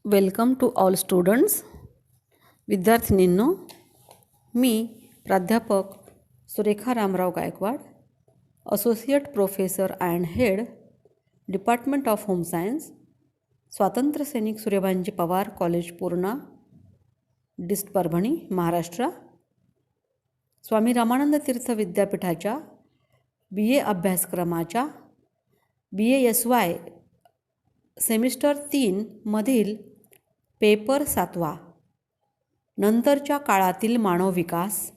Welcome to all students. विद्यार्थिनींनो, मी प्राध्यापक Surekha Ramrao Gaikwad, associate professor and head, department of home science, स्वातंत्र्य सैनिक सूर्यभानजी पवार कॉलेज पूर्णा, डिस्ट परभणी, महाराष्ट्र, स्वामी रामानंद तीर्थ विद्यापीठाच्या BA अभ्यासक्रमाच्या BASY सेमिस्टर 3 मधील पेपर 7वा नंतरच्या काळातील मानव विकास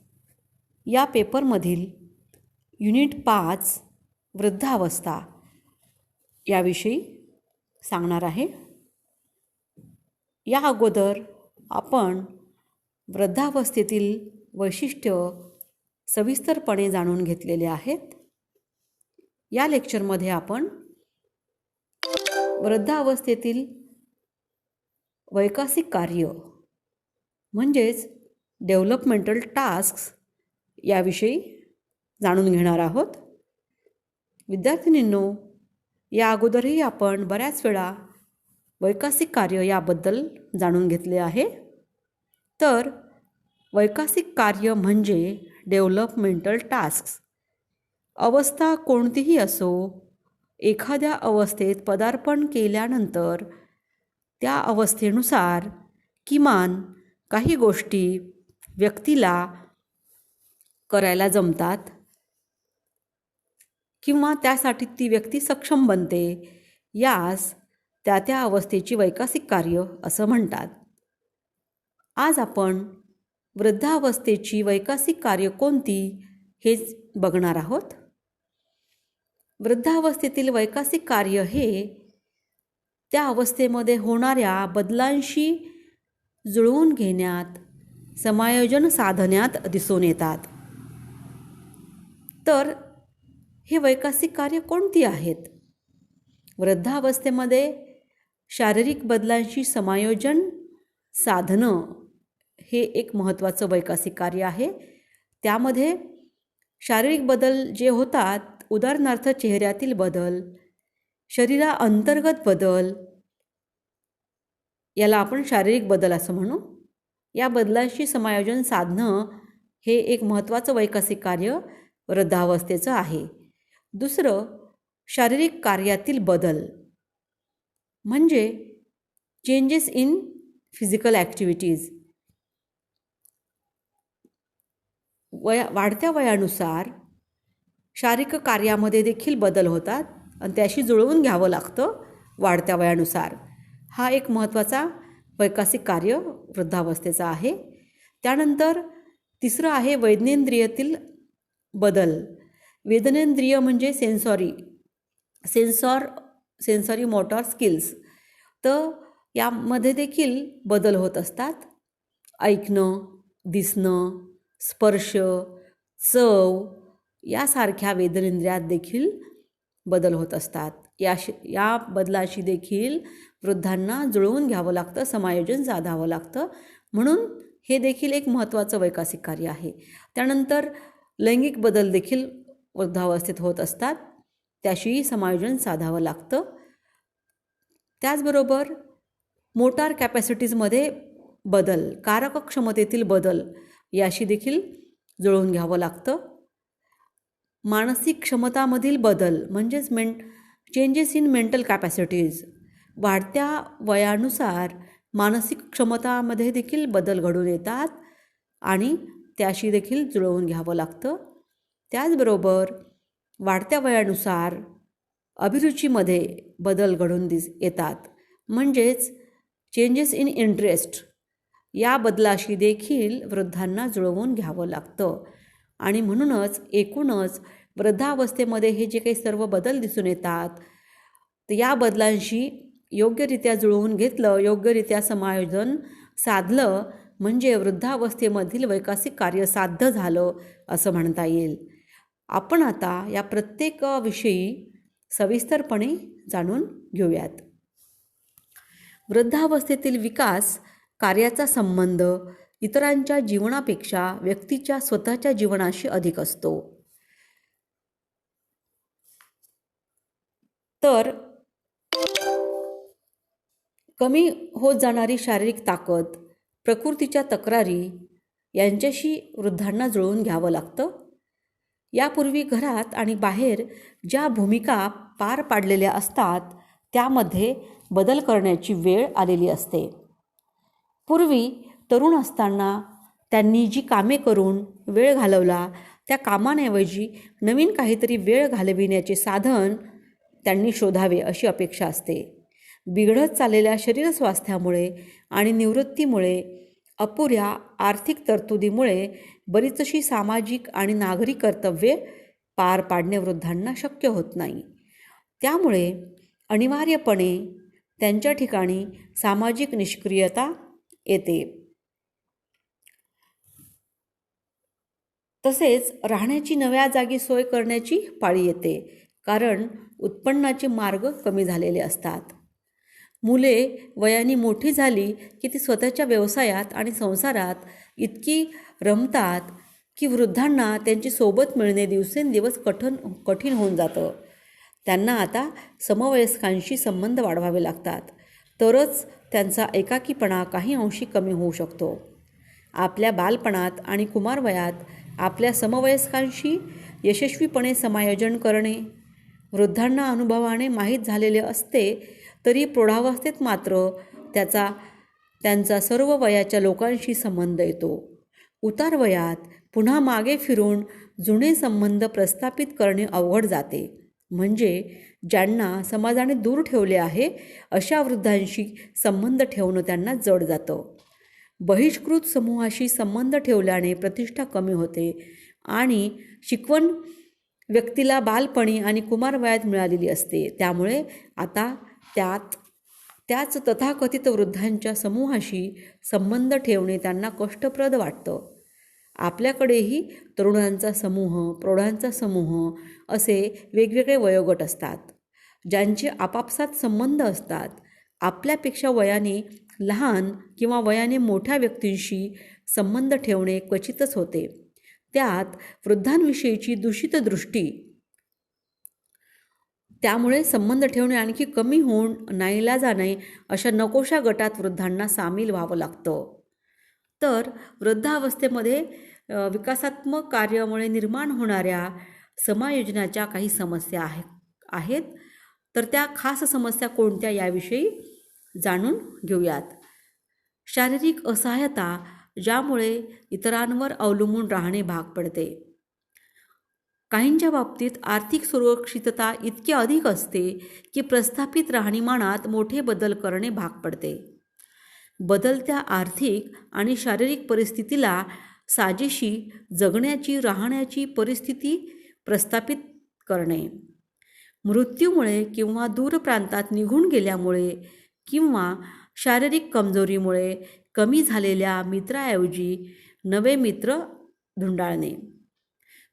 या पेपरमधील युनिट 5 वृद्धावस्था याविषयी सांगणार आहे. या अगोदर आपण वृद्धावस्थेतील वैशिष्ट्य सविस्तरपणे जाणून घेतलेले आहेत. या लेक्चरमध्ये आपण वृद्धावस्थेतील वैयक्तिक कार्य म्हणजेच डेव्हलपमेंटल टास्क्स याविषयी जाणून घेणार आहोत. विद्यार्थिनींनो, या अगोदरही आपण बऱ्याच वेळा वैयक्तिक कार्य याबद्दल जाणून घेतले आहे. तर वैयक्तिक कार्य म्हणजे डेव्हलपमेंटल टास्क्स. अवस्था कोणतीही असो, एखाद्या अवस्थेत पदार्पण केल्यानंतर त्या अवस्थेनुसार किमान काही गोष्टी व्यक्तीला करायला जमतात किंवा त्यासाठी ती व्यक्ती सक्षम बनते. यास त्या अवस्थेची वैयक्तिक कार्य असं म्हणतात. आज आपण वृद्धावस्थेची वैयक्तिक कार्य कोणती हेच बघणार आहोत. वृद्धावस्थेतील वैयक्तिक कार्य हे त्या अवस्थेमध्ये होणाऱ्या बदलांशी जुळवून घेण्यात, समायोजन साधण्यात दिसून येतात. तर हे वैयक्तिक कार्य कोणती आहेत? वृद्धावस्थेमध्ये शारीरिक बदलांशी समायोजन साधणं हे एक महत्त्वाचं वैयक्तिक कार्य आहे. त्यामध्ये शारीरिक बदल जे होतात, उदाहरणार्थ चेहऱ्यातील बदल, शरीराअंतर्गत बदल, याला आपण शारीरिक बदल असं म्हणू. या बदलांशी समायोजन साधणं हे एक महत्त्वाचं वैयक्तिक कार्य वृद्धावस्थेचं आहे. दुसरं, शारीरिक कार्यातील बदल म्हणजे चेंजेस इन फिजिकल ॲक्टिव्हिटीज. वाढत्या वयानुसार शारीरिक कार्यामध्ये देखील बदल होतात आणि त्याशी जुळवून घ्यावं लागतं वाढत्या वयानुसार. हा एक महत्त्वाचा वैयक्तिक कार्य वृद्धावस्थेचा आहे. त्यानंतर तिसरं आहे वेदनेंद्रियातील बदल. वेदनेंद्रिय म्हणजे सेन्सॉरी मोटॉर स्किल्स. तर यामध्ये देखील बदल होत असतात. ऐकणं, दिसणं, स्पर्श, चव यासारख्या वेदनेंद्रियात देखील बदल होत असतात. या बदलाशी देखील वृद्धांना जुळवून घ्यावं लागतं, समायोजन साधावं लागतं. म्हणून हे देखील एक महत्त्वाचं वैयक्तिक कार्य आहे. त्यानंतर लैंगिक बदल देखील वृद्धावस्थेत होत असतात, त्याशीही समायोजन साधावं लागतं. त्याचबरोबर मोटार कॅपॅसिटीजमध्ये बदल, कारकक्षमतेतील बदल याशी देखील जुळवून घ्यावं लागतं. मानसिक क्षमतामधील बदल म्हणजेच चेंजेस इन मेंटल कॅपॅसिटीज. वाढत्या वयानुसार मानसिक क्षमतामध्ये देखील बदल घडून येतात आणि त्याशी देखील जुळवून घ्यावं लागतं. त्याचबरोबर वाढत्या वयानुसार अभिरुचीमध्ये बदल घडून येतात म्हणजेच चेंजेस इन इंटरेस्ट. या बदलाशी देखील वृद्धांना जुळवून घ्यावं लागतं. आणि म्हणूनच एकूणच वृद्धावस्थेमध्ये हे जे काही सर्व बदल दिसून येतात, तर या बदलांशी योग्यरित्या जुळवून घेतलं, योग्यरित्या समायोजन साधलं म्हणजे वृद्धावस्थेमधील वैयक्तिक कार्य साध्य झालं असं म्हणता येईल. आपण आता या प्रत्येक विषयी सविस्तरपणे जाणून घेऊयात. वृद्धावस्थेतील विकास कार्याचा संबंध इतरांच्या जीवनापेक्षा व्यक्तीच्या स्वतःच्या जीवनाशी अधिक असतो. तर कमी होत जाणारी शारीरिक ताकद, प्रकृतीच्या तक्रारी यांच्याशी वृद्धांना जुळवून घ्यावं लागतं. यापूर्वी घरात आणि बाहेर ज्या भूमिका पार पाडलेल्या असतात त्यामध्ये बदल करण्याची वेळ आलेली असते. पूर्वी तरुण असताना त्यांनी जी कामे करून वेळ घालवला त्या कामांऐवजी नवीन काहीतरी वेळ घालविण्याचे साधन त्यांनी शोधावे अशी अपेक्षा असते. बिघडत चाललेल्या शरीर स्वास्थ्यामुळे आणि निवृत्तीमुळे, अपुऱ्या आर्थिक तरतुदीमुळे बरीचशी सामाजिक आणि नागरी कर्तव्ये पार पाडणे वृद्धांना शक्य होत नाही. त्यामुळे अनिवार्यपणे त्यांच्या ठिकाणी सामाजिक निष्क्रियता येते. तसेच राहण्याची नव्या जागी सोय करण्याची पाळी येते, कारण उत्पन्नाचे मार्ग कमी झालेले असतात. मुले वयाने मोठी झाली की ती स्वतःच्या व्यवसायात आणि संसारात इतकी रमतात की वृद्धांना त्यांची सोबत मिळणे दिवसेंदिवस कठीण होऊन जातं. त्यांना आता समवयस्कांशी संबंध वाढवावे लागतात, तरच त्यांचा एकाकीपणा काही अंशी कमी होऊ शकतो. आपल्या बालपणात आणि कुमारवयात आपल्या समवयस्कांशी यशस्वीपणे समायोजन करणे वृद्धांना अनुभवाने माहीत झालेले असते, तरी प्रौढावस्थेत मात्र त्यांचा सर्व वयाच्या लोकांशी संबंध येतो. उतार वयात पुन्हा मागे फिरून जुने संबंध प्रस्थापित करणे अवघड जाते. म्हणजे ज्यांना समाजाने दूर ठेवले आहे अशा वृद्धांशी संबंध ठेवणं त्यांना जड जातं. बहिष्कृत समूहाशी संबंध ठेवल्याने प्रतिष्ठा कमी होते आणि शिकवण व्यक्तीला बालपणी आणि कुमारवयात मिळालेली असते. त्यामुळे आता त्याच तथाकथित वृद्धांच्या समूहाशी संबंध ठेवणे त्यांना कष्टप्रद वाटतं. आपल्याकडेही तरुणांचा समूह, प्रौढांचा समूह असे वेगवेगळे वयोगट असतात, ज्यांचे आपापसात संबंध असतात. आपल्यापेक्षा वयाने लहान किंवा वयाने मोठ्या व्यक्तींशी संबंध ठेवणे क्वचितच होते. त्यात वृद्धांविषयीची दूषित दृष्टी, त्यामुळे संबंध ठेवणे आणखी कमी होऊन नाईलाजाने अशा नकोशा गटात वृद्धांना सामील व्हावं लागतं. तर वृद्धावस्थेमध्ये विकासात्मक कार्यामुळे निर्माण होणाऱ्या समायोजनाच्या काही समस्या आहेत. तर त्या खास समस्या कोणत्या याविषयी जाणून घेऊयात. शारीरिक असहायता, ज्यामुळे इतरांवर अवलंबून राहणे भाग पडते. काहींच्या बाबतीत आर्थिक सुरक्षितता इतकी अधिक असते की प्रस्थापित राहणीमानात मोठे बदल करणे भाग पडते. बदलत्या आर्थिक आणि शारीरिक परिस्थितीला साजेशी जगण्याची, राहण्याची परिस्थिती प्रस्थापित करणे. मृत्यूमुळे किंवा दूर प्रांतात निघून गेल्यामुळे किंवा शारीरिक कमजोरीमुळे कमी झालेल्या मित्राऐवजी नवे मित्र धुंडाळणे.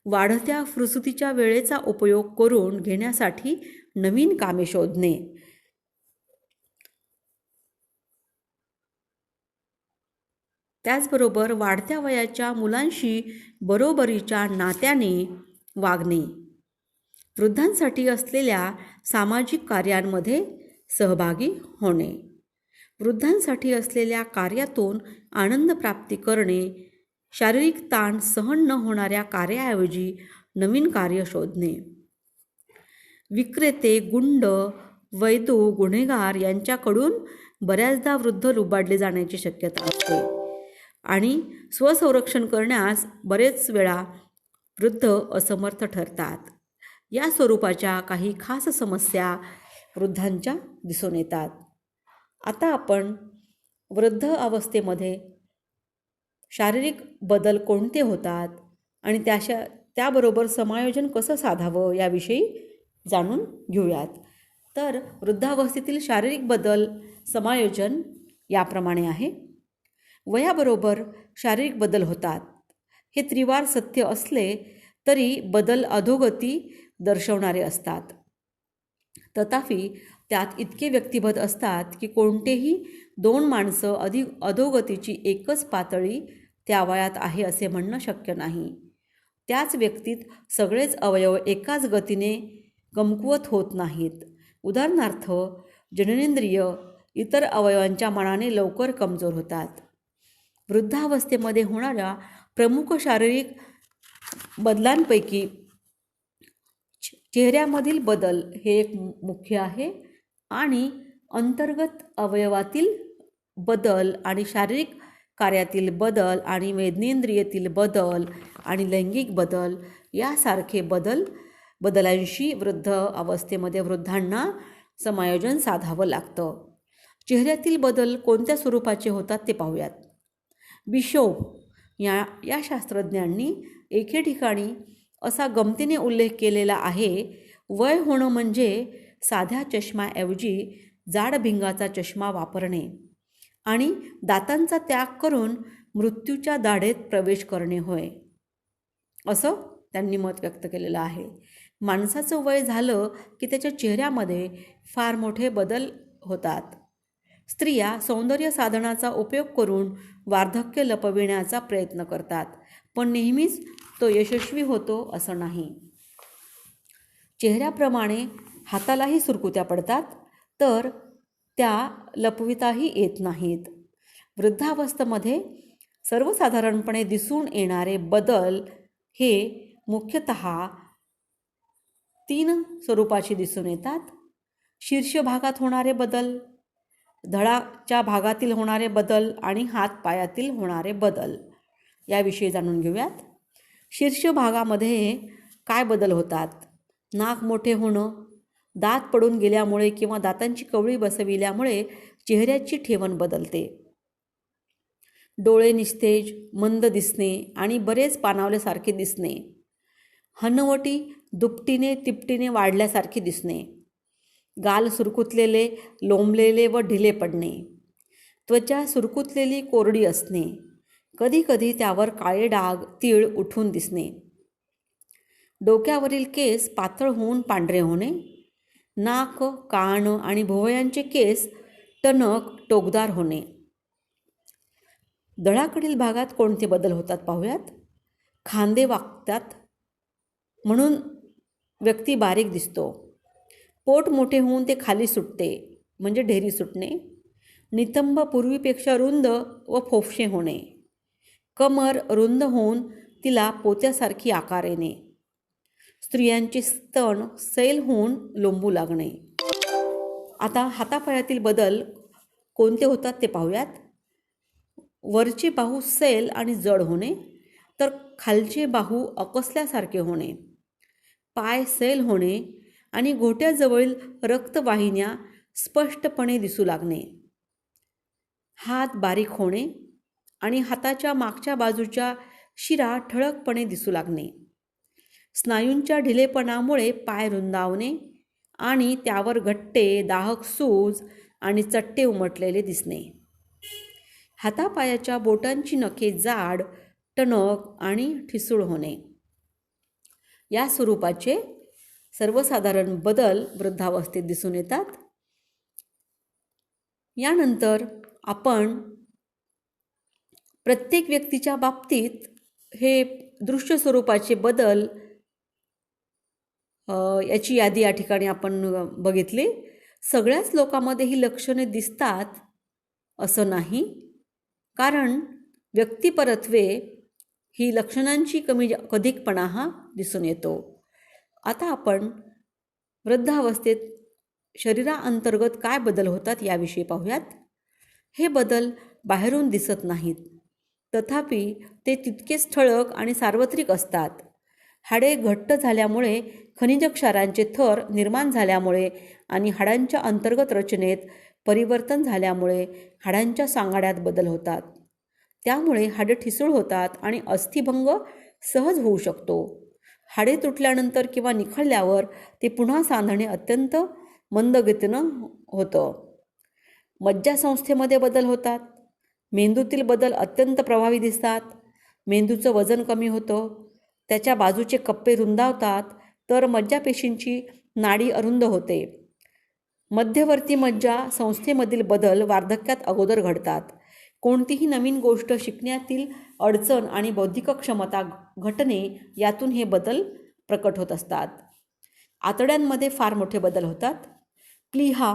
वाढत्या फुरसुतीच्या वेळेचा उपयोग करून घेण्यासाठी नवीन कामे शोधणे. त्याचबरोबर वाढत्या वयाच्या मुलांशी बरोबरीच्या नात्याने वागणे. वृद्धांसाठी असलेल्या सामाजिक कार्यांमध्ये सहभागी होणे. वृद्धांसाठी असलेल्या कार्यातून आनंद प्राप्ती करणे. शारीरिक ताण सहन न होणाऱ्या कार्याऐवजी नवीन कार्य शोधणे. विक्रेते, गुंड, वैदू, गुन्हेगार यांच्याकडून बऱ्याचदा वृद्ध लुबाडले जाण्याची शक्यता असते आणि स्वसंरक्षण करण्यास बरेच वेळा वृद्ध असमर्थ ठरतात. या स्वरूपाच्या काही खास समस्या वृद्धांच्या दिसून येतात. आता आपण वृद्ध अवस्थेमध्ये शारीरिक बदल कोणते होतात आणि त्याबरोबर समायोजन कसं साधावं याविषयी जाणून घेऊयात. तर वृद्धावस्थेतील शारीरिक बदल समायोजन याप्रमाणे आहे. वयाबरोबर शारीरिक बदल होतात हे त्रिवार सत्य असले तरी बदल अधोगती दर्शवणारे असतात. तथापि त्यात इतके व्यक्तिभेद असतात की कोणतेही दोन माणसं अधोगतीची एकच पातळी त्या वयात आहे असे म्हणणं शक्य नाही. त्याच व्यक्तीत सगळेच अवयव एकाच गतीने कमकुवत होत नाहीत. उदाहरणार्थ जननेंद्रिय इतर अवयवांच्या मानाने लवकर कमजोर होतात. वृद्धावस्थेमध्ये होणाऱ्या प्रमुख शारीरिक बदलांपैकी चेहऱ्यामधील बदल हे एक मुख्य आहे आणि अंतर्गत अवयवातील बदल आणि शारीरिक कार्यातील बदल आणि वेदनेंद्रियातील बदल आणि लैंगिक बदल यासारखे बदलांशी वृद्ध अवस्थेमध्ये वृद्धांना समायोजन साधावं लागतं. चेहऱ्यातील बदल कोणत्या स्वरूपाचे होतात ते पाहूयात. बिशोफ या शास्त्रज्ञांनी एके ठिकाणी असा गमतीने उल्लेख केलेला आहे, वय होणं म्हणजे साध्या चष्म्याऐवजी जाड भिंगाचा चष्मा वापरणे आणि दातांचा त्याग करून मृत्यूच्या दाढेत प्रवेश करणे होय, असं त्यांनी मत व्यक्त केलेलं आहे. माणसाचं वय झालं की त्याच्या चेहऱ्यामध्ये फार मोठे बदल होतात. स्त्रिया सौंदर्य साधनाचा उपयोग करून वार्धक्य लपविण्याचा प्रयत्न करतात, पण नेहमीच तो यशस्वी होतो असं नाही. चेहऱ्याप्रमाणे हातालाही सुरकुत्या पडतात, तर त्या लपविताही येत नाहीत. वृद्धावस्थेमध्ये सर्वसाधारणपणे दिसून येणारे बदल हे मुख्यतः 3 स्वरूपाचे दिसून येतात. शीर्ष भागात होणारे बदल, धडाच्या भागातील होणारे बदल आणि हातपायातील होणारे बदल याविषयी जाणून घेऊयात. शीर्ष भागामध्ये काय बदल होतात? नाक मोठे होणं, दात पडून गेल्यामुळे किंवा दातांची कवळी बसविल्यामुळे चेहऱ्याची ठेवण बदलते. डोळे निस्तेज, मंद दिसणे आणि बरेच पाणावल्यासारखे दिसणे. हनुवटी दुपटीने तिपटीने वाढल्यासारखे दिसणे. गाल सुरकुतलेले, लोंबलेले व ढिले पडणे. त्वचा सुरकुतलेली, कोरडी असणे. कधीकधी त्यावर काळे डाग, तीळ उठून दिसणे. डोक्यावरील केस पातळ होऊन पांढरे होणे. नाक, कान आणि भुवयांचे केस टणक, टोकदार होणे. धडाकडील भागात कोणते बदल होतात पाहूयात. खांदे वाकतात म्हणून व्यक्ती बारीक दिसतो. पोट मोठे होऊन ते खाली सुटते म्हणजे ढेरी सुटणे. नितंब पूर्वीपेक्षा रुंद व फोफशे होणे. कमर रुंद होऊन तिला पोत्यासारखी आकार येणे. स्त्रियांचे स्तन सैल होऊन लोंबू लागणे. आता हातापायातील बदल कोणते होतात ते पाहूयात. वरचे बाहू सैल आणि जड होणे, तर खालचे बाहू आकसल्यासारखे होणे. पाय सैल होणे आणि घोट्याजवळील रक्तवाहिन्या स्पष्टपणे दिसू लागणे. हात बारीक होणे आणि हाताच्या मागच्या बाजूच्या शिरा ठळकपणे दिसू लागणे. स्नायूंच्या ढिलेपणामुळे पाय रुंदावणे आणि त्यावर गट्टे, दाहक सूज आणि चट्टे उमटलेले दिसणे. हातापायाच्या बोटांची नखे जाड, टणक आणि ठिसूळ होणे. या स्वरूपाचे सर्वसाधारण बदल वृद्धावस्थेत दिसून येतात. यानंतर आपण प्रत्येक व्यक्तीच्या बाबतीत हे दृश्य स्वरूपाचे बदल याची यादी या ठिकाणी आपण बघितली. सगळ्याच लोकांमध्ये ही लक्षणे दिसतात असं नाही, कारण व्यक्तिपरत्वे ही लक्षणांची अधिकपणा हा दिसून येतो. आता आपण वृद्धावस्थेत शरीराअंतर्गत काय बदल होतात याविषयी पाहूयात. हे बदल बाहेरून दिसत नाहीत, तथापि ते तितकेच ठळक आणि सार्वत्रिक असतात. हाडे घट्ट झाल्यामुळे, खनिज क्षारांचे थर निर्माण झाल्यामुळे आणि हाडांच्या अंतर्गत रचनेत परिवर्तन झाल्यामुळे हाडांच्या सांगाड्यात बदल होतात. त्यामुळे हाडे ठिसूळ होतात आणि अस्थिभंग सहज होऊ शकतो. हाडे तुटल्यानंतर किंवा निखळल्यावर ते पुन्हा सांधणे अत्यंत मंद गतीनं होतं. मज्जासंस्थेमध्ये बदल होतात. मेंदूतील बदल अत्यंत प्रभावी दिसतात. मेंदूचं वजन कमी होतं, त्याच्या बाजूचे कप्पे रुंदावतात, तर मज्जापेशींची नाडी अरुंद होते. मध्यवर्ती मज्जा संस्थेमधील बदल वार्धक्यात अगोदर घडतात. कोणतीही नवीन गोष्ट शिकण्यातील अडचण आणि बौद्धिक क्षमता घटणे यातून हे बदल प्रकट होत असतात. आतड्यांमध्ये फार मोठे बदल होतात. प्लीहा,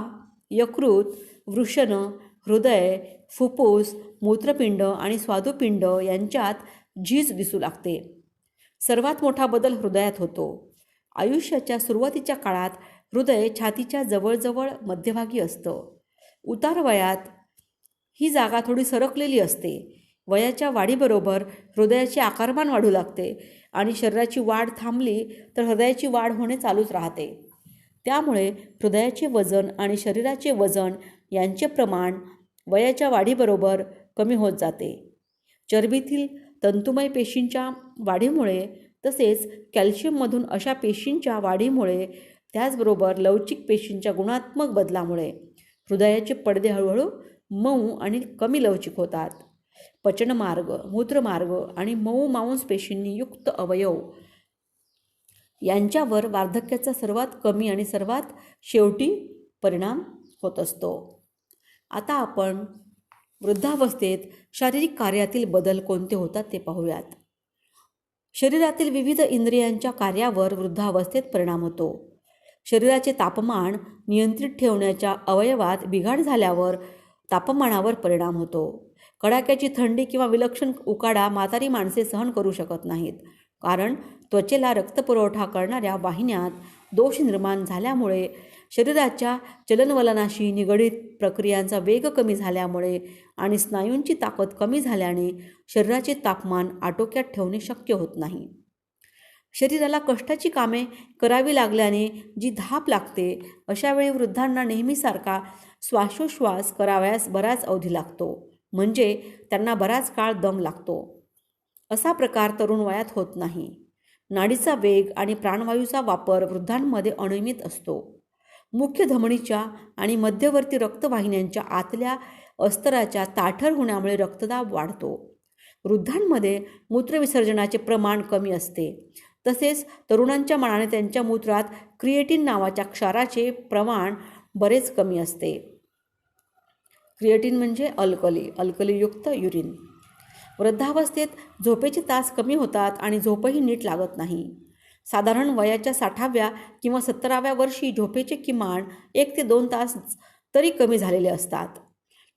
यकृत वृषण, हृदय, फुफ्फुस, मूत्रपिंड आणि स्वादुपिंड यांच्यात झीज दिसू लागते. सर्वात मोठा बदल हृदयात होतो. आयुष्याच्या सुरुवातीच्या काळात हृदय छातीच्या जवळजवळ मध्यभागी असतं. उतार वयात ही जागा थोडी सरकलेली असते. वयाच्या वाढीबरोबर हृदयाचे आकारमान वाढू लागते आणि शरीराची वाढ थांबली तर हृदयाची वाढ होणे चालूच राहते. त्यामुळे हृदयाचे वजन आणि शरीराचे वजन यांचे प्रमाण वयाच्या वाढीबरोबर कमी होत जाते. चरबीतील तंतुमय पेशींच्या वाढीमुळे तसेच कॅल्शियममधून अशा पेशींच्या वाढीमुळे त्याचबरोबर लवचिक पेशींच्या गुणात्मक बदलामुळे हृदयाचे पडदे हळूहळू मऊ आणि कमी लवचिक होतात. पचनमार्ग, मूत्रमार्ग आणि मऊ मांसपेशींनी युक्त अवयव यांच्यावर वार्धक्याचा सर्वात कमी आणि सर्वात शेवटी परिणाम होत असतो. आता आपण वृद्धावस्थेत शारीरिक कार्यातील बदल कोणते होतात ते पाहूयात. शरीरातील विविध इंद्रियांच्या कार्यावर वृद्धावस्थेत परिणाम होतो. शरीराचे तापमान नियंत्रित ठेवण्याच्या अवयवात बिघाड झाल्यावर तापमानावर परिणाम होतो. कडाक्याची थंडी किंवा विलक्षण उकाडा म्हातारी माणसे सहन करू शकत नाहीत, कारण त्वचेला रक्तपुरवठा करणाऱ्या वाहिन्यात दोष निर्माण झाल्यामुळे, शरीराच्या चलनवलनाशी निगडीत प्रक्रियांचा वेग कमी झाल्यामुळे आणि स्नायूंची ताकद कमी झाल्याने शरीराचे तापमान आटोक्यात ठेवणे शक्य होत नाही. शरीराला कष्टाची कामे करावी लागल्याने जी धाप लागते, अशावेळी वृद्धांना नेहमीसारखा श्वासोश्वास करावयास बराच अवधी लागतो, म्हणजे त्यांना बराच काळ दम लागतो. असा प्रकार तरुण वयात होत नाही. नाडीचा वेग आणि प्राणवायूचा वापर वृद्धांमध्ये अनियमित असतो. मुख्य धमनीच्या आणि मध्यवर्ती रक्तवाहिन्यांच्या आतल्या अस्तराच्या ताठर होण्यामुळे रक्तदाब वाढतो. वृद्धांमध्ये मूत्रविसर्जनाचे प्रमाण कमी असते. तसेच तरुणांच्या मानाने त्यांच्या मूत्रात क्रिएटिन नावाच्या क्षाराचे प्रमाण बरेच कमी असते. क्रिएटिन म्हणजे अल्कलीयुक्त युरिन. वृद्धावस्थेत झोपेचे तास कमी होतात आणि झोपही नीट लागत नाही. साधारण वयाच्या 60व्या किंवा 70व्या वर्षी झोपेचे किमान 1 ते 2 तास तरी कमी झालेले असतात.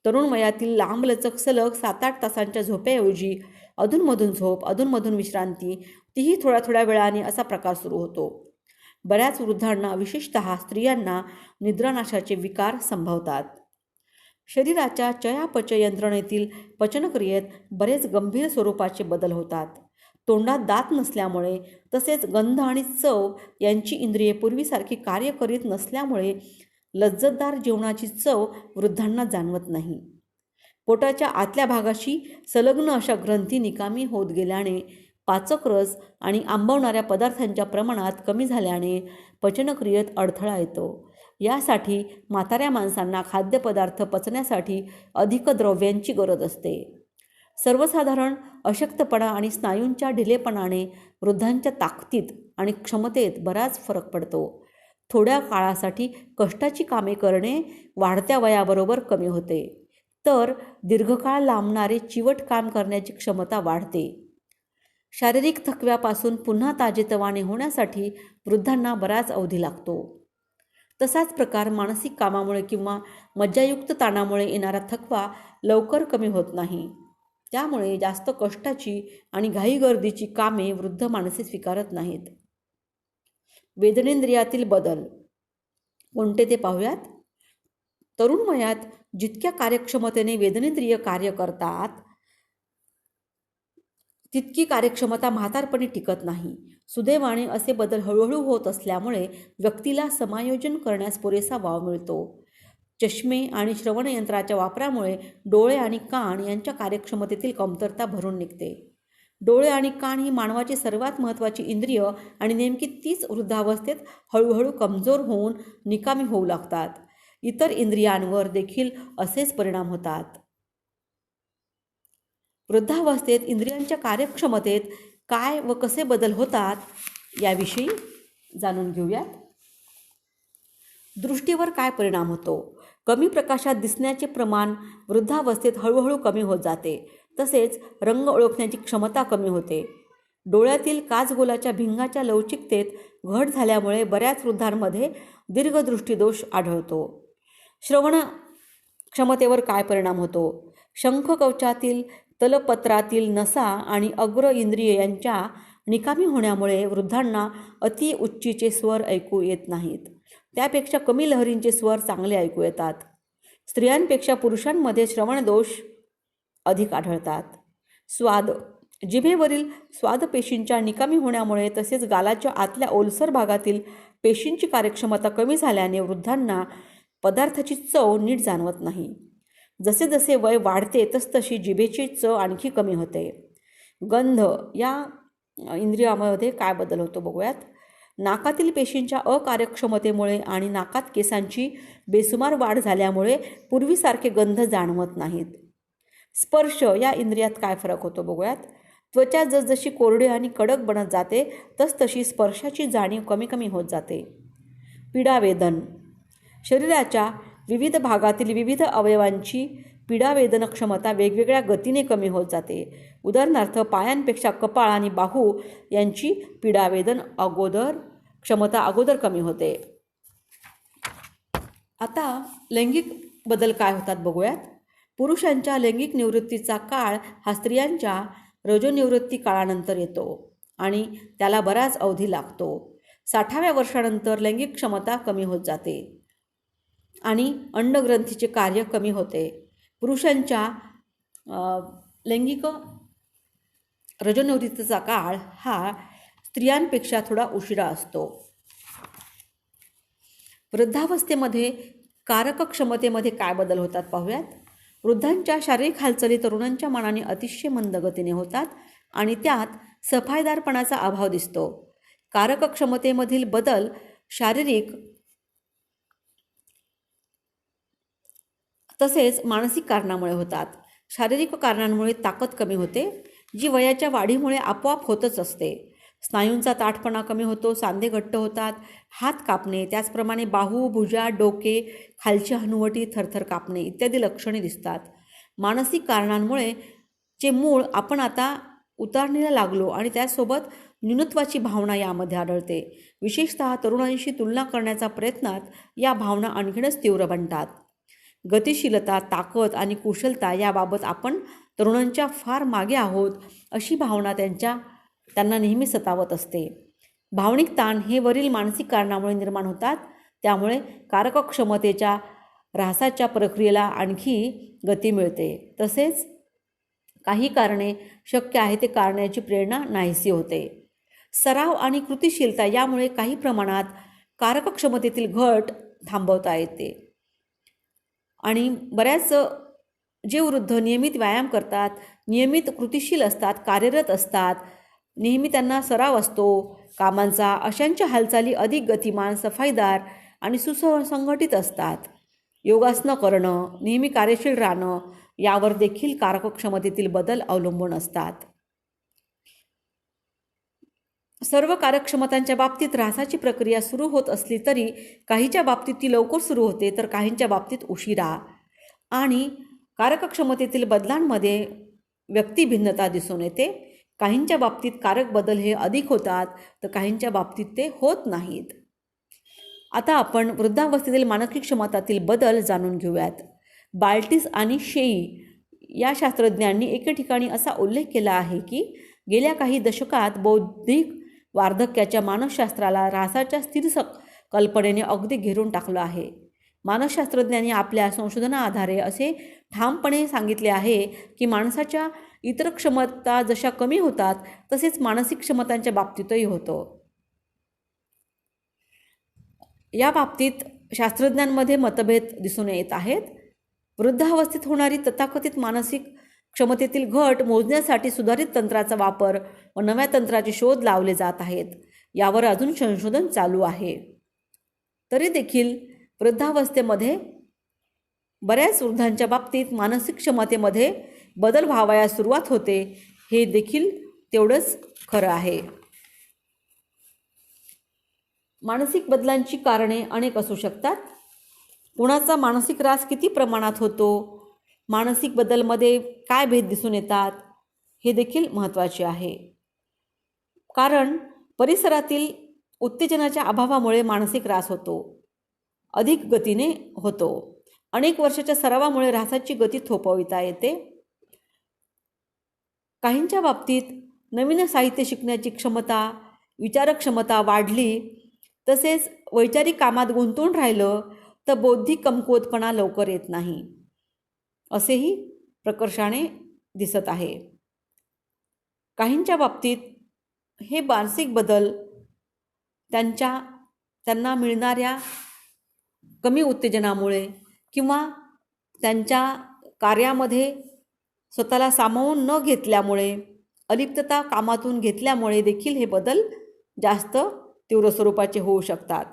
तरुण वयातील लांबलचक सलग 7-8 तासांच्या झोपेऐवजी अधूनमधून झोप, अधूनमधून विश्रांती, तीही थोड्या थोड्या वेळाने असा प्रकार सुरू होतो. बऱ्याच वृद्धांना, विशेषतः स्त्रियांना निद्रानाशाचे विकार संभवतात. शरीराच्या चयापचय यंत्रणेतील पचनक्रियेत बरेच गंभीर स्वरूपाचे बदल होतात. तोंडात दात नसल्यामुळे तसेच गंध आणि चव यांची इंद्रिये पूर्वीसारखी कार्य करीत नसल्यामुळे लज्जतदार जेवणाची चव वृद्धांना जाणवत नाही. पोटाच्या आतल्या भागाशी संलग्न अशा ग्रंथी निकामी होत गेल्याने, पाचक रस आणि आंबवणाऱ्या पदार्थांच्या प्रमाणात कमी झाल्याने पचनक्रियेत अडथळा येतो. यासाठी म्हाताऱ्या माणसांना खाद्यपदार्थ पचण्यासाठी अधिक द्रव्यांची गरज असते. सर्वसाधारण अशक्तपणा आणि स्नायूंच्या ढिलेपणाने वृद्धांच्या ताकदीत आणि क्षमतेत बराच फरक पडतो. थोड्या काळासाठी कष्टाची कामे करणे वाढत्या वयाबरोबर कमी होते, तर दीर्घकाळ लांबणारे चिवट काम करण्याची क्षमता वाढते. शारीरिक थकव्यापासून पुन्हा ताजेतवाने होण्यासाठी वृद्धांना बराच अवधी लागतो. तसाच प्रकार मानसिक कामामुळे किंवा मज्जायुक्त ताणामुळे येणारा थकवा लवकर कमी होत नाही. त्यामुळे जास्त कष्टाची आणि घाईगर्दीची कामे वृद्ध माणसे स्वीकारत नाहीत. वेदनेंद्रियातील बदल कोणते ते पाहूयात. तरुण वयात जितक्या कार्यक्षमतेने वेदनेंद्रिय कार्य करतात, तितकी कार्यक्षमता म्हातारपणी टिकत नाही. सुदैवाने असे बदल हळूहळू होत असल्यामुळे व्यक्तीला समायोजन करण्यास पुरेसा वाव मिळतो. चष्मे आणि श्रवणयंत्राच्या वापरामुळे डोळे आणि कान यांच्या कार्यक्षमतेतील कमतरता भरून निघते. डोळे आणि कान ही मानवाची सर्वात महत्त्वाची इंद्रिय आणि नेमकी तीच वृद्धावस्थेत हळूहळू कमजोर होऊन निकामी होऊ लागतात. इतर इंद्रियांवर देखील असेच परिणाम होतात. वृद्धावस्थेत इंद्रियांच्या कार्यक्षमतेत काय व कसे बदल होतात याविषयी जाणून घेऊयात. दृष्टीवर काय परिणाम होतो. कमी प्रकाशात दिसण्याचे प्रमाण वृद्धावस्थेत हळूहळू कमी होत जाते. तसेच रंग ओळखण्याची क्षमता कमी होते. डोळ्यातील काचगोलाच्या भिंगाच्या लवचिकतेत घट झाल्यामुळे बऱ्याच वृद्धांमध्ये दीर्घदृष्टीदोष आढळतो. क्षमतेवर काय परिणाम होतो? शंखकवचातील तलपत्रातील नसा आणि अग्र इंद्रिय यांच्या निकामी होण्यामुळे वृद्धांना अति उच्चीचे स्वर ऐकू येत नाहीत. त्यापेक्षा कमी लहरींचे स्वर चांगले ऐकू येतात. स्त्रियांपेक्षा पुरुषांमध्ये श्रवणदोष अधिक आढळतात. स्वाद, जिभेवरील स्वादपेशींच्या निकामी होण्यामुळे तसेच गालाच्या आतल्या ओलसर भागातील पेशींची कार्यक्षमता कमी झाल्याने वृद्धांना पदार्थाची चव नीट जाणवत नाही. जसे जसे वय वाढते तसतशी जिभेची चव आणखी कमी होते. गंध, या इंद्रियामध्ये काय बदल होतो बघूयात. नाकातील पेशींच्या अकार्यक्षमतेमुळे आणि नाकात केसांची बेसुमार वाढ झाल्यामुळे पूर्वीसारखे गंध जाणवत नाहीत. स्पर्श, या इंद्रियात काय फरक होतो बघूयात. त्वचा जसजशी कोरडी आणि कडक बनत जाते तसतशी स्पर्शाची जाणीव कमी कमी होत जाते. पीडावेदन, शरीराच्या विविध भागातील विविध अवयवांची पीडावेदन क्षमता वेगवेगळ्या गतीने कमी होत जाते. उदाहरणार्थ, पायांपेक्षा कपाळ आणि बाहू यांची पीडावेदन क्षमता अगोदर कमी होते. आता लैंगिक बदल काय होतात बघूयात. पुरुषांच्या लैंगिक निवृत्तीचा काळ हा स्त्रियांच्या रजोनिवृत्ती काळानंतर येतो आणि त्याला बराच अवधी लागतो. 60व्या वर्षानंतर लैंगिक क्षमता कमी होत जाते आणि अंडग्रंथीचे कार्य कमी होते. पुरुषांच्या लैंगिक रजोनिवृत्तीचा काळ हा स्त्रियांपेक्षा थोडा उशिरा असतो. वृद्धावस्थेमध्ये कारक क्षमतेमध्ये काय बदल होतात पाहूयात. वृद्धांच्या शारीरिक हालचाली तरुणांच्या मनाने अतिशय मंद गतीने होतात आणि त्यात सफाईदारपणाचा अभाव दिसतो. कारक क्षमतेमधील बदल शारीरिक तसेच मानसिक कारणामुळे होतात. शारीरिक कारणांमुळे ताकद कमी होते, जी वयाच्या वाढीमुळे आपोआप होतच असते. स्नायूंचा ताठपणा कमी होतो, सांधे घट्ट होतात, हात कापणे, त्याचप्रमाणे बाहू, भुजा, डोके, खालची हनुवटी थरथर कापणे इत्यादी लक्षणे दिसतात. मानसिक कारणांमुळे चे मूळ आपण आता उतारणीला लागलो आणि त्यासोबत न्यूनत्वाची भावना यामध्ये आढळते. विशेषतः तरुणांशी तुलना करण्याच्या प्रयत्नात या भावना आणखीनच तीव्र बनतात. गतिशीलता, ताकद आणि कुशलता याबाबत आपण तरुणांच्या फार मागे आहोत अशी भावना त्यांना नेहमी सतावत असते. भावनिक ताण हे वरील मानसिक कारणामुळे निर्माण होतात. त्यामुळे कारक क्षमतेच्या ऱ्हासाच्या प्रक्रियेला आणखी गती मिळते. तसेच काही कारणे शक्य आहे ते करण्याची प्रेरणा नाहीशी होते. सराव आणि कृतिशीलता यामुळे काही प्रमाणात कारक क्षमतेतील घट थांबवता येते आणि बऱ्याच जे वृद्ध नियमित व्यायाम करतात, नियमित कृतिशील असतात, कार्यरत असतात, नेहमी त्यांना सराव असतो कामांचा, अशांच्या हालचाली अधिक गतिमान, सफाईदार आणि सुसंघटित असतात. योगासनं करणं, नेहमी कार्यशील राहणं यावर देखील कारकक्षमतेतील बदल अवलंबून असतात. सर्व कार्यक्षमतांच्या बाबतीत ऱ्हासाची प्रक्रिया सुरू होत असली तरी काहीच्या बाबतीत ती लवकर सुरू होते तर काहींच्या बाबतीत उशिरा. आणि कारकक्षमतेतील बदलांमध्ये व्यक्तिभिन्नता दिसून येते. काहींच्या बाबतीत कारक बदल हे अधिक होतात तर काहींच्या बाबतीत ते होत नाहीत. आता आपण वृद्धावस्थेतील मानसिक क्षमतातील बदल जाणून घेऊयात. बाल्टिस आणि शेई या शास्त्रज्ञांनी एके ठिकाणी असा उल्लेख केला आहे की गेल्या काही दशकात बौद्धिक वार्धक्याच्या मानसशास्त्राला ऱ्हासाच्या स्थिर कल्पनेने अगदी घेरून टाकलं आहे. मानसशास्त्रज्ञांनी आपल्या संशोधनाआधारे असे ठामपणे सांगितले आहे की माणसाच्या इतर क्षमता जशा कमी होतात तसेच मानसिक क्षमतांच्या बाबतीतही होतो. या बाबतीत शास्त्रज्ञांमध्ये मतभेद दिसून येत आहेत. वृद्धावस्थेत होणारी तथाकथित मानसिक क्षमतेतील घट मोजण्यासाठी सुधारित तंत्राचा वापर व नव्या तंत्राचे शोध लावले जात आहेत. यावर अजून संशोधन चालू आहे. तरी देखील वृद्धावस्थेमध्ये बऱ्याच वृद्धांच्या बाबतीत मानसिक क्षमतेमध्ये बदल व्हावयास सुरुवात होते, हे देखील तेवढंच खरं आहे. मानसिक बदलांची कारणे अनेक असू शकतात. कुणाचा मानसिक ऱ्हास किती प्रमाणात होतो, मानसिक बदलमध्ये काय भेद दिसून येतात हे देखील महत्त्वाचे आहे. कारण परिसरातील उत्तेजनाच्या अभावामुळे मानसिक ऱ्हास होतो, अधिक गतीने होतो. अनेक वर्षाच्या सरावामुळे ऱ्हासाची गती थोपविता येते. काहींच्या बाबतीत नवीन साहित्य शिकण्याची क्षमता, विचारक्षमता वाढली, तसेच वैचारिक कामात गुंतून राहिलं तर बौद्धिक कमकुवतपणा लवकर येत नाही, असेही प्रकर्षाने दिसत आहे. काहींच्या बाबतीत हे मानसिक बदल त्यांना मिळणाऱ्या कमी उत्तेजनामुळे किंवा त्यांच्या कार्यामध्ये स्वतःला सामावून न घेतल्यामुळे, अलिप्तता कामातून घेतल्यामुळे देखील हे बदल जास्त तीव्र स्वरूपाचे होऊ शकतात.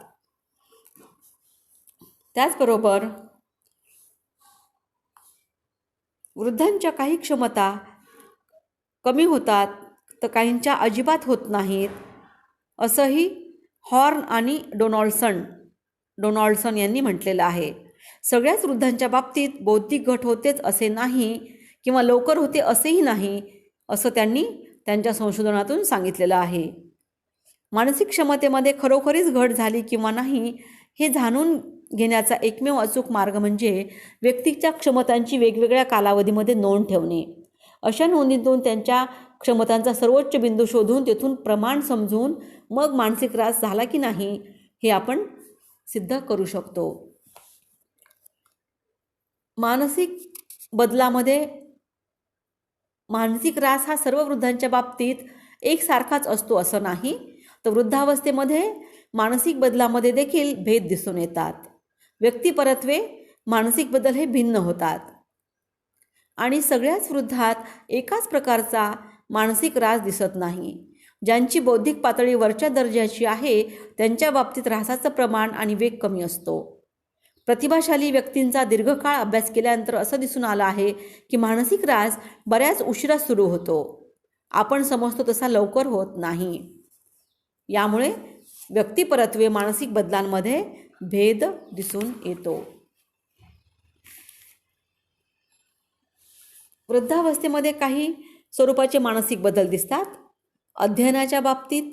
त्याचबरोबर वृद्धांच्या काही क्षमता कमी होतात तर काहींच्या अजिबात होत नाहीत, असंही हॉर्न आणि डोनाल्डसन यांनी म्हटलेलं आहे. सगळ्याच वृद्धांच्या बाबतीत बौद्धिक घट होतेच असे नाही किंवा लवकर होते असेही नाही, असं त्यांनी त्यांच्या संशोधनातून सांगितलेलं आहे. मानसिक क्षमतेमध्ये खरोखरीच घट झाली किंवा नाही हे जाणून घेण्याचा एकमेव अचूक मार्ग म्हणजे व्यक्तीच्या क्षमतांची वेगवेगळ्या कालावधीमध्ये नोंद ठेवणे. अशा नोंदीतून त्यांच्या क्षमतांचा सर्वोच्च बिंदू शोधून तेथून प्रमाण समजून मग मानसिक ऱ्हास झाला की नाही हे आपण सिद्ध करू शकतो. मानसिक बदलामध्ये मानसिक ऱ्हास हा सर्व वृद्धांच्या बाबतीत एकसारखाच असतो असं नाही, तर वृद्धावस्थेमध्ये मानसिक बदलामध्ये देखील भेद दिसून येतात. व्यक्तिपरत्वे मानसिक बदल हे भिन्न होतात आणि सगळ्याच वृद्धात एकाच प्रकारचा मानसिक ऱ्हास दिसत नाही. ज्यांची बौद्धिक पातळी वरच्या दर्जाची आहे त्यांच्या बाबतीत ऱ्हासाचं प्रमाण आणि वेग कमी असतो. प्रतिभाशाली व्यक्तींचा दीर्घकाळ अभ्यास केल्यानंतर असं दिसून आलं आहे की मानसिक ऱ्हास बऱ्याच उशिरा सुरू होतो, आपण समजतो तसा लवकर होत नाही. यामुळे व्यक्तिपरत्वे मानसिक बदलांमध्ये भेद दिसून येतो. वृद्धावस्थेमध्ये काही स्वरूपाचे मानसिक बदल दिसतात. अध्ययनाच्या बाबतीत,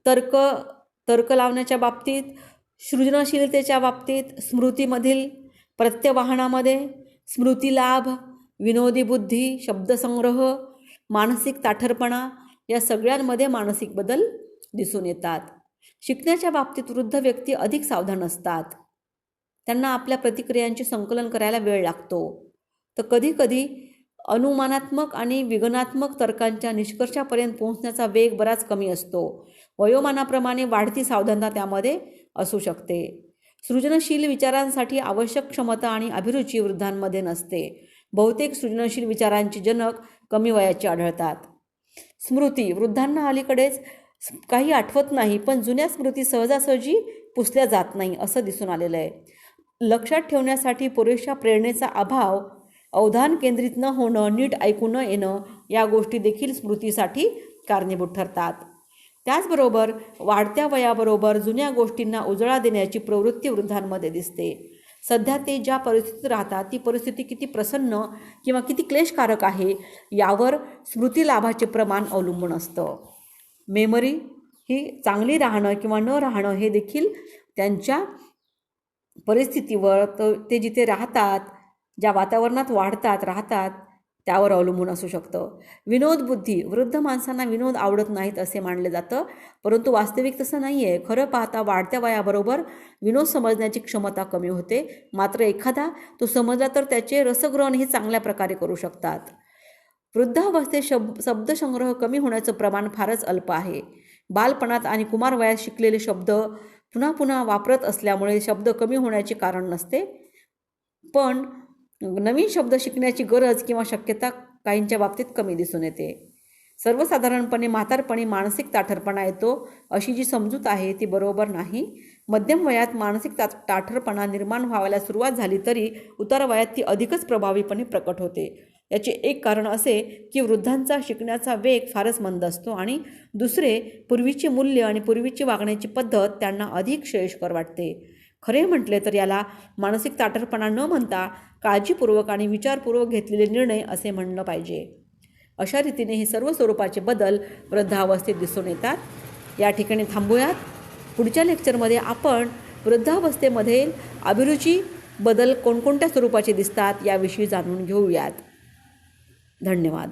तर्क लावण्याच्या बाबतीत, सृजनशीलतेच्या बाबतीत, स्मृतीमधील प्रत्यवहानामध्ये, स्मृतिलाभ, विनोदी बुद्धी, शब्दसंग्रह, मानसिक ताठरपणा या सगळ्यांमध्ये मानसिक बदल दिसून येतात. शिकण्याच्या बाबतीत वृद्ध व्यक्ती अधिक सावधान असतात. त्यांना आपल्या प्रतिक्रियांचे संकलन करायला वेळ लागतो, तर कधीकधी अनुमानात्मक आणि विघटनात्मक तर्कांच्या निष्कर्षापर्यंत पोहोचण्याचा वेग बराच कमी असतो. वयोमानाप्रमाणे वाढती सावधानता त्यामध्ये असू शकते. सृजनशील विचारांसाठी आवश्यक क्षमता आणि अभिरुची वृद्धांमध्ये नसते. बहुतेक सृजनशील विचारांचे जनक कमी वयाचे आढळतात. स्मृती, वृद्धांना अलीकडेच काही आठवत नाही, पण जुन्या स्मृती सहजासहजी पुसल्या जात नाही असं दिसून आलेलं आहे. लक्षात ठेवण्यासाठी पुरेशा प्रेरणेचा अभाव, अवधान केंद्रित न होणं, नीट ऐकू न येणं या गोष्टी देखील स्मृतीसाठी कारणीभूत ठरतात. त्याचबरोबर वाढत्या वयाबरोबर जुन्या गोष्टींना उजाळा देण्याची प्रवृत्ती वृद्धांमध्ये दिसते. सध्या ते ज्या परिस्थितीत राहतात ती परिस्थिती किती प्रसन्न किंवा किती क्लेशकारक आहे यावर स्मृतिलाभाचे प्रमाण अवलंबून असतं. मेमरी ही चांगली राहणं किंवा न राहणं हे देखील त्यांच्या परिस्थितीवर, ते जिथे राहतात, ज्या वातावरणात राहतात त्यावर अवलंबून असू शकतं. विनोद बुद्धी, वृद्ध माणसांना विनोद आवडत नाहीत असे मानले जातं, परंतु वास्तविक तसं नाही आहे. खरं पाहता वाढत्या वयाबरोबर विनोद समजण्याची क्षमता कमी होते. मात्र एखादा तो समजला तर त्याचे रसग्रहण हे चांगल्या प्रकारे करू शकतात. वृद्धावस्थेत शब्दसंग्रह कमी होण्याचं प्रमाण फारच अल्प आहे. बालपणात आणि कुमार वयात शिकलेले शब्द पुन्हा पुन्हा वापरत असल्यामुळे शब्द कमी होण्याचे कारण नसते, पण नवीन शब्द शिकण्याची गरज किंवा शक्यता काहींच्या बाबतीत कमी दिसून येते. सर्वसाधारणपणे म्हातारपणी मानसिक ताठरपणा येतो अशी जी समजूत आहे ती बरोबर नाही. मध्यम वयात मानसिक ताठरपणा निर्माण व्हायला सुरुवात झाली तरी उतार वयात ती अधिकच प्रभावीपणे प्रकट होते. याचे एक कारण असे की वृद्धांचा शिकण्याचा वेग फारच मंद असतो आणि दुसरे, पूर्वीची मूल्य आणि पूर्वीची वागण्याची पद्धत त्यांना अधिक श्रेयस्कर वाटते. खरे म्हटले तर याला मानसिक ताठरपणा न म्हणता काळजीपूर्वक आणि विचारपूर्वक घेतलेले निर्णय असे म्हणलं पाहिजे. अशा रीतीने हे सर्व स्वरूपाचे बदल वृद्धावस्थेत दिसून येतात. या ठिकाणी थांबूयात. पुढच्या लेक्चरमध्ये आपण वृद्धावस्थेमध्ये अभिरुची बदल कोणकोणत्या स्वरूपाचे दिसतात याविषयी जाणून घेऊयात. धन्यवाद.